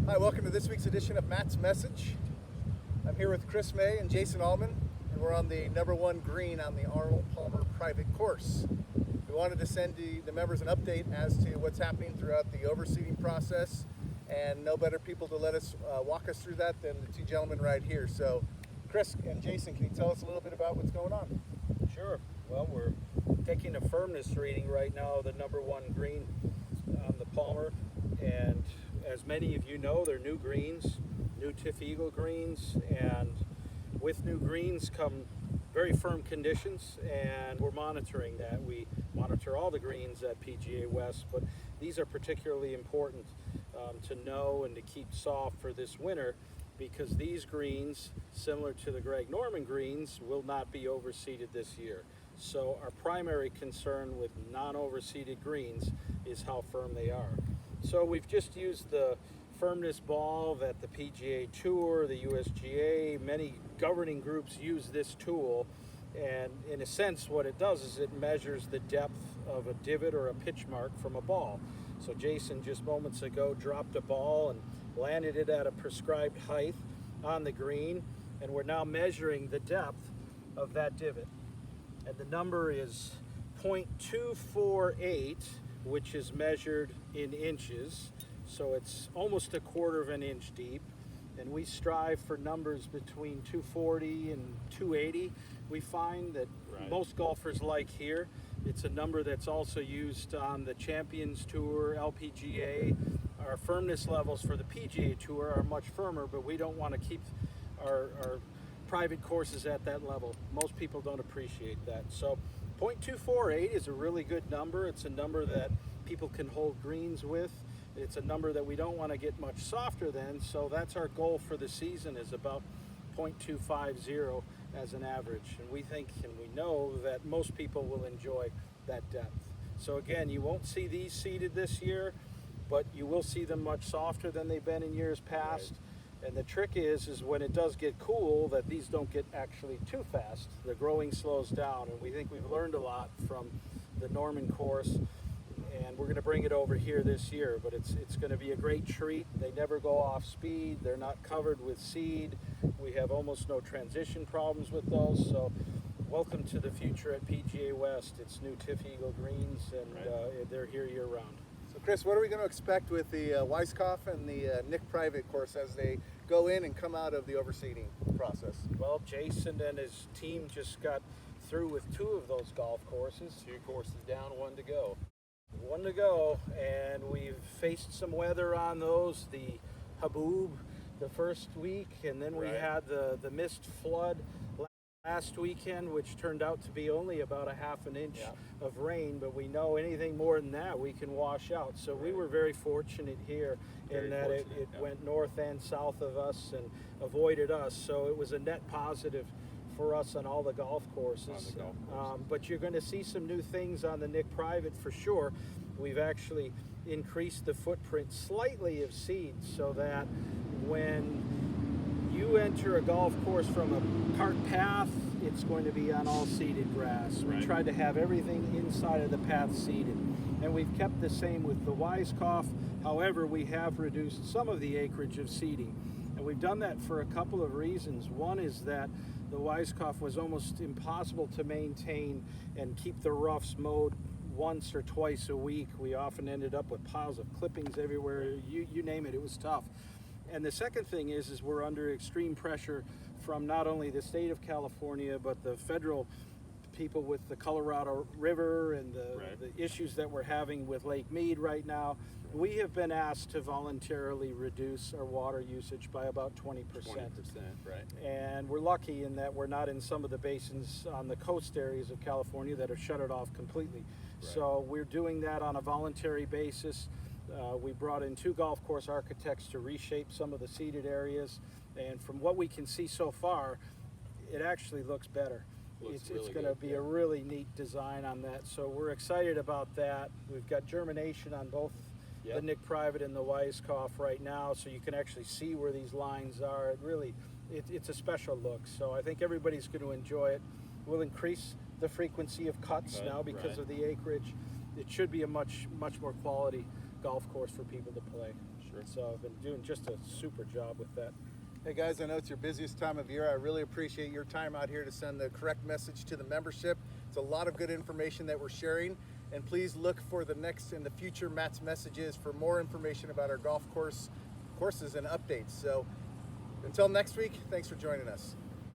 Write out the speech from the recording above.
Hi, welcome to this week's edition of Matt's Message. I'm here with Chris May and Jason Allmon, and we're on the number 1 green on the Arnold Palmer private course. We wanted to send the members an update as to what's happening throughout the overseeding process, and no better people to let us walk us through that than the two gentlemen right here. So, Chris and Jason, can you tell us a little bit about what's going on? Sure. Well, we're taking a firmness reading right now, the number 1 green on the Palmer, and as many of you know, they're new greens, new Tiff Eagle greens, and with new greens come very firm conditions, and we're monitoring that. We monitor all the greens at PGA West, but these are particularly important to know and to keep soft for this winter, because these greens, similar to the Greg Norman greens, will not be overseeded this year. So our primary concern with non-overseeded greens is how firm they are. So we've just used the firmness ball that the PGA Tour, the USGA, many governing groups use this tool, and in a sense what it does is it measures the depth of a divot or a pitch mark from a ball. So Jason just moments ago dropped a ball and landed it at a prescribed height on the green, and we're now measuring the depth of that divot. And the number is 0.248, which is measured in inches. So it's almost a quarter of an inch deep. And we strive for numbers between 240 and 280. We find that most golfers like here. It's a number that's also used on the Champions Tour, LPGA. Our firmness levels for the PGA Tour are much firmer, but we don't want to keep our private courses at that level. Most people don't appreciate that. So 0.248 is a really good number. It's a number that people can hold greens with. It's a number that we don't want to get much softer than, so that's our goal for the season, is about 0.250 as an average. And we think and we know that most people will enjoy that depth. So again, you won't see these seeded this year, but you will see them much softer than they've been in years past. Right. And the trick is when it does get cool, that these don't get actually too fast. The growing slows down, and we think we've learned a lot from the Norman course, and we're going to bring it over here this year. But it's going to be a great treat. They never go off speed. They're not covered with seed. We have almost no transition problems with those. So welcome to the future at PGA West. It's new Tiff Eagle greens, and they're here year round. So Chris, what are we going to expect with the Weiskopf and the Nick Private course as they go in and come out of the overseeding process? Well, Jason and his team just got through with 2 of those golf courses. 2 courses down, 1 to go. 1 to go, and we've faced some weather on those. The Haboob the first week, and then we had the missed flood last weekend, which turned out to be only about a half an inch of rain, but we know anything more than that we can wash out. So we were very fortunate here in that it went north and south of us and avoided us. So it was a net positive for us on all the golf courses. But you're going to see some new things on the Nick Private for sure. We've actually increased the footprint slightly of seed, so that when you enter a golf course from a cart path, it's going to be on all seeded grass. We tried to have everything inside of the path seeded, and we've kept the same with the Weiskopf. However, we have reduced some of the acreage of seeding, and we've done that for a couple of reasons. One is that the Weiskopf was almost impossible to maintain and keep the roughs mowed once or twice a week. We often ended up with piles of clippings everywhere. You name it, it was tough. And the second thing is we're under extreme pressure from not only the state of California, but the federal people with the Colorado River and the issues that we're having with Lake Mead right now. We have been asked to voluntarily reduce our water usage by about 20%. 20%, right. And we're lucky in that we're not in some of the basins on the coast areas of California that have shut it off completely. So we're doing that on a voluntary basis. We brought in 2 golf course architects to reshape some of the seeded areas, and from what we can see so far, it actually looks better. It's going to be a really neat design on that, so we're excited about that. We've got germination on both the Nick Private and the Weiskopf right now, so you can actually see where these lines are. It's a special look, so I think everybody's going to enjoy it. We'll increase the frequency of cuts now because of the acreage. It should be a much more quality golf course for people to play. Sure. So I've been doing just a super job with that. Hey guys, I know it's your busiest time of year. I really appreciate your time out here to send the correct message to the membership. It's a lot of good information that we're sharing. And please look for the next and the future Matt's messages for more information about our golf courses and updates. So until next week, thanks for joining us.